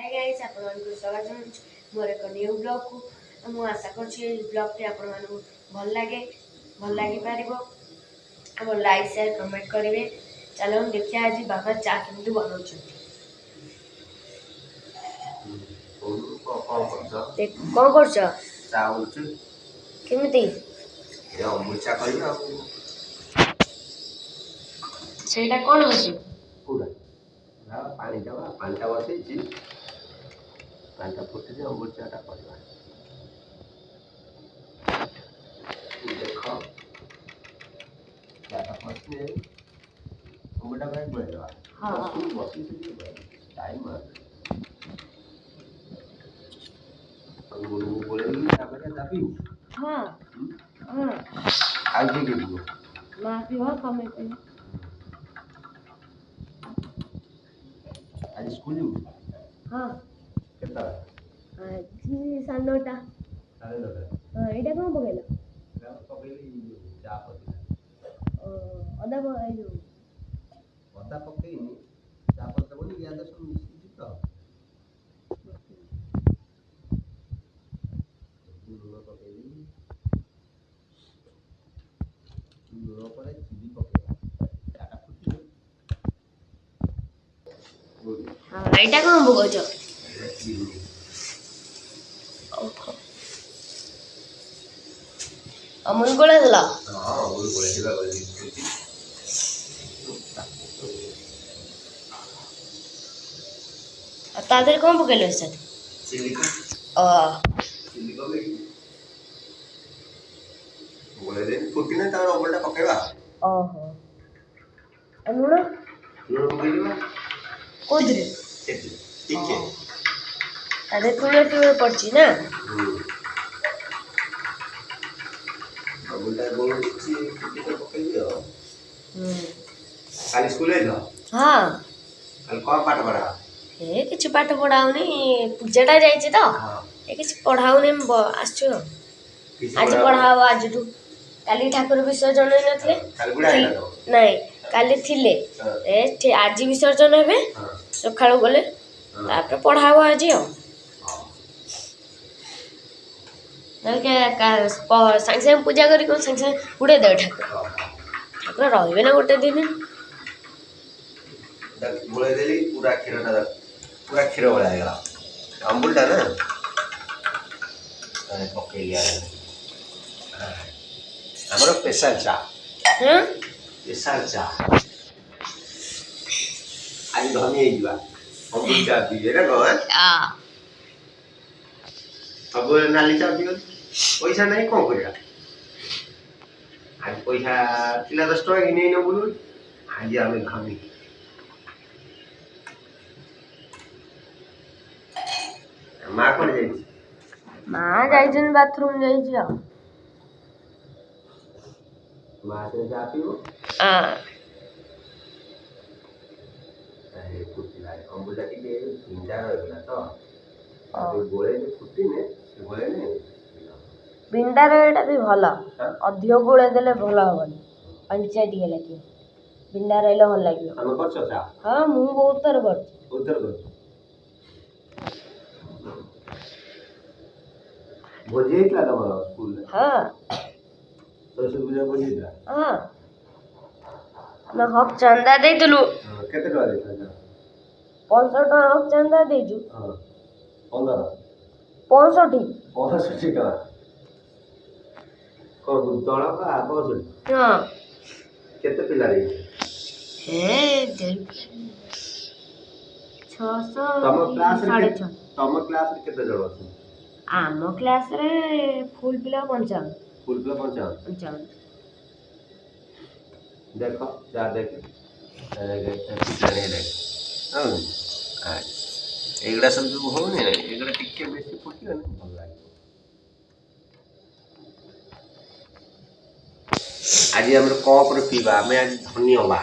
Hi guys आपको स्वागत जनाऊँ मोर एक न्यू ब्लॉग को मु आशा करछि ब्लॉग टे आपण मानू भल लागी पारिबो हम लाइक शेयर कमेंट करेंगे। चलो हम देखिए आज बाबा चा केमती बनाउछन कौन करछ चा होछ केमती ए अमूल चा करियो सेटा कोन होछि पूरा ना पानी दवा पानी बसैछि पानी फुटी जे अमूल चा टा करबा देखो चा टा फसने अमूल टा भाई बोलवा हां सुन बसी से टाइम आ अमूल बोलेगी तापर दाबी हां हां आगे के दियो माफी हो कमे पे आज स्कूल जाऊ हां केता जी 9:30 हां एटा कोन पकेला ना पकेली चा पकेला अदा जो अदा पकेइनी चा पत्ता बोली या तो सब मिसी तो लूण पकेइनी लूण पर चिली पकेइला चाटा फुटी हां एटा कोन पकोछ अमूल गोळे दिला हां अमूल गोळे दिला बोली तादर कोन पकेलो सर चिली को गोळे दे फुटी ना तार अमूल टा पकेबा ओहो लूण लूण पकेइबा कोदरे ठीक है तादर तुळे पड़ची ना अमूल टा गोळे छि फुटी तो पकेइयो काली स्कूल आइलो हां कल कोन पाठ पढ़ा ए किछि पाठ पढाउनी पूजाटा जाइछि त ए किछि पढाउनी आछो आज पढाओ आज तू काली ठाकुर विसर्जन होई नथले काली बुढ़ा आइला तो नहीं काली थिले ए आज विसर्जन हेबे सखाळु गले तापर पढाओ आज हो नलके संग संग पूजा करी को संग संग उड़े दे ठाकुर रहबे ना गोटे दिन गोळे देली पूरा क्षीर वाला आएगा अमूल टा ना अरे पके लिया हमरो स्पेशल चा हां स्पेशल चा आज धनी हिजवा अमूल चा पीबे ना को अब नाली चा पीबे पैसा नहीं कोन करिया आज पैसा तिला 10 टका कि नहीं न बोलू आज हमें खामी माँ कौन जाइए माँ जाइछन बाथरूम जाइछि आ माँ से जा पियो हां अरे कुछ लाए अमूल की ये चिंता रहला तो अब गोळे जे फुटी ने गोळे ने बिंडार एटा भी भला अधिक गोळे देले भला होबनी पंचायत के लागी बिंडार रहले भल लागी हम करछ चा हां मु बहुत तर करछ उधर कर भोजी इतला तमरो स्कूल हां सरस्वती पूजा भोजी इतला हां ना हक चंदा देइतलु केते टका देइतला 500 टका हक चंदा देजु हां 15 65 टका को तळा का 65 हां केते पिला रे हे देल 600 तम क्लास रे 650 तम क्लास रे केते जण अछि आम क्लास रे फुल पिला 55 फुल पिला 55 देखो जा देख पिछले देख हां एगड़ा सब जो हो ने एगड़ा टिके बेसी फुटी ने भल लागे आज हमर कप रे पीबा हमें आज धन्य होबा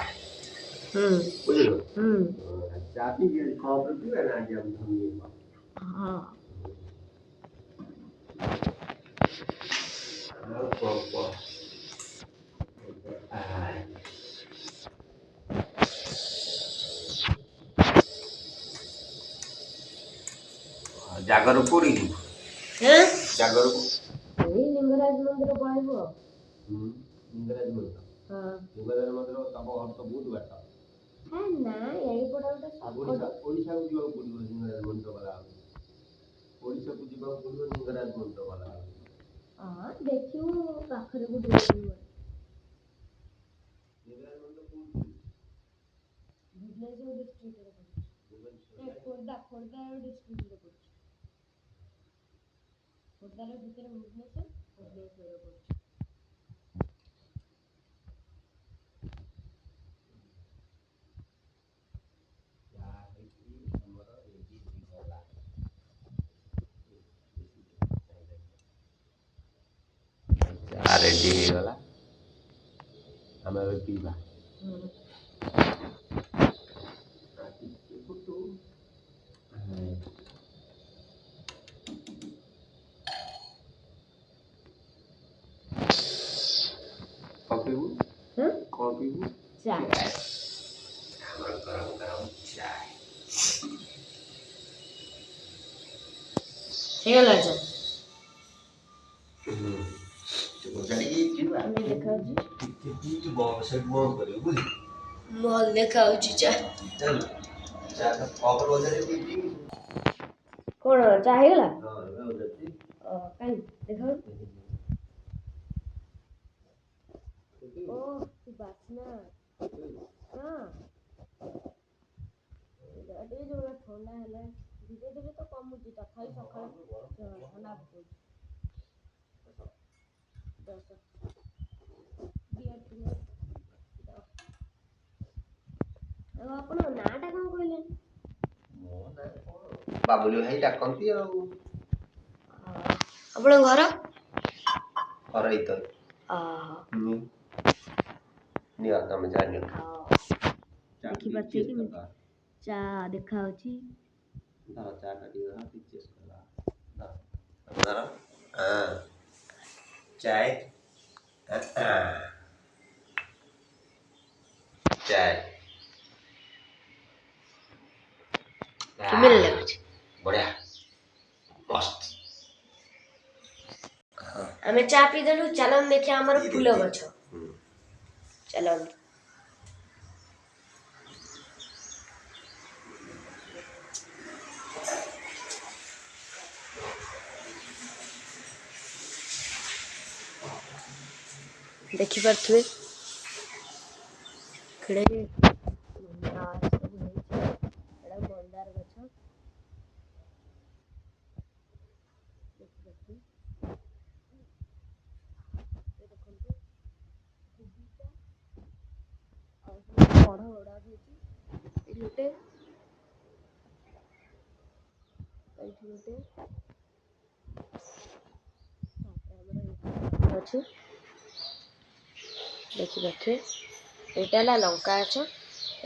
बुझलो चापी जे कप रे पीबा ना आज हम धन्य होबा हां ଜାଗର କୋଉଠି ଯିବୁ? ହାଁ ଜାଗରକୁ ଏଇ ଲିଙ୍ଗରାଜ ମନ୍ଦିର ପଳେଇବୁ ଆଉ। ଲିଙ୍ଗରାଜ ମନ୍ଦିର। ହଁ ଲିଙ୍ଗରାଜ ମନ୍ଦିର ତମ ଘର ତ ବହୁତ ବାଟ। ହେ ନା ଏଇପଟେ ଗୋଟେ ଓଡ଼ିଶାକୁ ଯିବାକୁ ପଡ଼ିବ ଲିଙ୍ଗରାଜ ମନ୍ଦିର ଗଲାବେଳକୁ। ଓଡ଼ିଶାକୁ ଯିବାକୁ ପଡ଼ିବ ଲିଙ୍ଗରାଜ ମନ୍ଦିର ଗଲାବେଳକୁ। ହଁ ଦେଖିବୁ ପାଖରେ କୋଉଠି ଦେଖିବୁ। ଲିଙ୍ଗରାଜ ମନ୍ଦିର କୋଉଠି? ଭୁବନେଶ୍ୱର ଡିଷ୍ଟ୍ରିକ୍ଟରେ ପଡ଼ୁଛି। ଖୋର୍ଦ୍ଧା ଡିଷ୍ଟ୍ରିକ୍ଟରେ ପଡ଼ୁଛି। ଖୋର୍ଦ୍ଧାର ଭିତରେ ଭୁବନେଶ୍ୱରରେ ପଡ଼ୁଛି। ରେଡି ହେଇଗଲା ଆମେ ଏବେ ପିଇବା। କଣ ପିଇବୁ? କଣ ପିଇବୁ? ଚା। ଆମର ଗରମ ଗରମ ଚାय। ହେଇଗଲା ଚା। ଭଲ ଦେଖାଯାଉଛି ଚା। କଣ ଚା ହେଇଗଲା? କାଇଁ ଦେଖାଉ। ଓ ବାସ୍ନା। ହଁ ଟିକେ ଯୋଉଟା ଥଣ୍ଡା ହେଲା ଧୀରେ ଧୀରେ ତ କମୁଛି ତଥାପି ସକାଳୁ ଥଣ୍ଡା ପକଉଛି। ଆଉ ଆପଣଙ୍କ ନାଁ ଟା କଣ କହିଲେ? ବାବୁଲି ଭାଇ ଡାକନ୍ତି ଆଉ। ଆପଣଙ୍କ ଘର? ଘର ଏଇତ। ନିଅ ତମେ ଚା ନିଅ। ଦେଖିପାରୁଥିବେ କେମିତି ଚା ଦେଖାଯାଉଛି। ଧର ଚା ଟା ଟିକେ ଧର ଟିକେ ଟେଷ୍ଟ କରିବା। ଧର ଚାय ଚାय କେମିତି ଲାଗୁଛି? ବଢିଆ ମସ୍ତ। ଆମେ ଚା ପିଇଦେଲୁ ଚାଲନ୍ତୁ ଦେଖିବା ଆମର ଫୁଲ ଗଛ। ଚାଲନ୍ତୁ। ଦେଖିପାରୁଥିବେ ମନ୍ଦାର ଗଛ। ଦେଖିପାରୁଥିବେ ଦେଖନ୍ତୁ କଢ ଗଡା ହେଇଛି ଏଠି ଗୋଟେ ଏଇଠି ଗୋଟେ ଅଛି ଦେଖିପାରୁଥିବେ ଏଇଟା ହେଲା ଲଙ୍କା ଗଛ।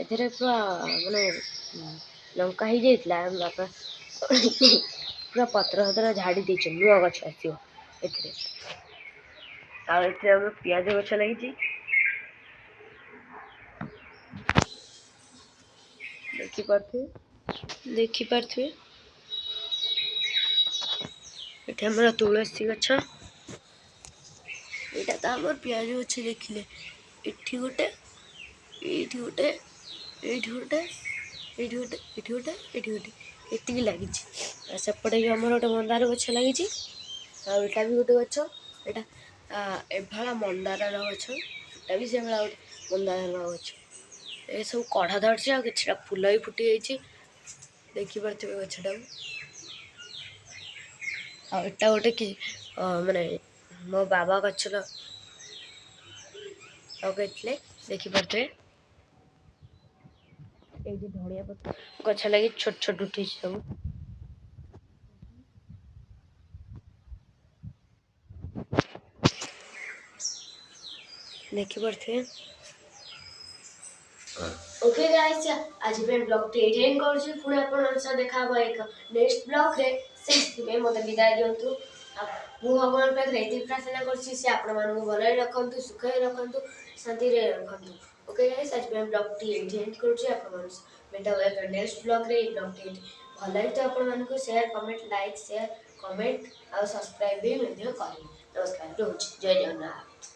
ଏଥିରେ ପୁରା ମାନେ ଲଙ୍କା ହେଇଯାଇଥିଲା ଆମ ବାପା ପୁରା ପତ୍ର ଝାଡ଼ି ଦେଇଛନ୍ତି ନୂଆ ଗଛ ଆସିବ ଏଥିରେ। ଆଉ ଏଥିରେ ଆମର ପିଆଜ ଗଛ ଲାଗିଛି। ଦେଖିପାରୁଥିବେ ଏଠି ଆମର ତୁଳସୀ ଗଛ। ଏଇଟା ତ ଆମର ପିଆଜ ଗଛ ଦେଖିଲେ ଏଠି ଗୋଟେ ଏଇଠି ଗୋଟେ ଏଇଠି ଗୋଟେ ଏଇଠି ଗୋଟେ ଏଇଠି ଗୋଟେ ଏଇଠି ଗୋଟେ ଏତିକି ଲାଗିଛି। ଆଉ ସେପଟେ ବି ଆମର ଗୋଟେ ମନ୍ଦାର ଗଛ ଲାଗିଛି। ଆଉ ଏଇଟା ବି ଗୋଟେ ଗଛ ଏଇଟା ଏଭଳିଆ ମନ୍ଦାରର ଗଛ। ଏଇଟା ବି ସେଇଭଳିଆ ଗୋଟେ ମନ୍ଦାରର ଗଛ। ଏସବୁ କଢ଼ ଧରିଛି ଆଉ କିଛିଟା ଫୁଲ ବି ଫୁଟି ଯାଇଛି ଦେଖିପାରୁଥିବେ ଗଛଟାକୁ। ଆଉ ଏଟା ଗୋଟେ କି ମାନେ ମୋ ବାବା ଗଛ ଲଗେଇଥିଲେ ଦେଖିପାରୁଥିବେ। ଏଇଠି ଧଣିଆ ପତ୍ର ଗଛ ଲାଗି ଛୋଟ ଛୋଟ ଉଠିଛି ସବୁ। ଦେଖିପାରୁଥିବେ। ଓକେ ଗାଇସ୍ ଆଜି ପାଇଁ ବ୍ଲଗଟି ଏଇଠି ଏଣ୍ଡ କରୁଛି। ପୁଣି ଆପଣଙ୍କ ସହ ଦେଖା ହବ ଏକ ନେକ୍ସଟ ବ୍ଲଗରେ। ସେଥିପାଇଁ ମୋତେ ବିଦାୟ ଦିଅନ୍ତୁ। ମୁଁ ଭଗବାନଙ୍କ ପାଖରେ ଏତିକି ପ୍ରାର୍ଥନା କରୁଛି ସେ ଆପଣମାନଙ୍କୁ ଭଲରେ ରଖନ୍ତୁ, ସୁଖରେ ରଖନ୍ତୁ, ଶାନ୍ତିରେ ରଖନ୍ତୁ। ଓକେ ଗାଇସ୍ ଆଜି ପାଇଁ ବ୍ଲଗଟି ଏଇଠି ଏଣ୍ଡ କରୁଛି। ଆପଣମାନଙ୍କ ସହ ଭେଟ ହେବ ଏକ ନେକ୍ସଟ ବ୍ଲଗରେ। ଏଇ ବ୍ଲଗଟି भल लगे तो आपको share comment like share comment और सब्सक्राइब भी करेंगे। नमस्कार रोज जय जगन्नाथ।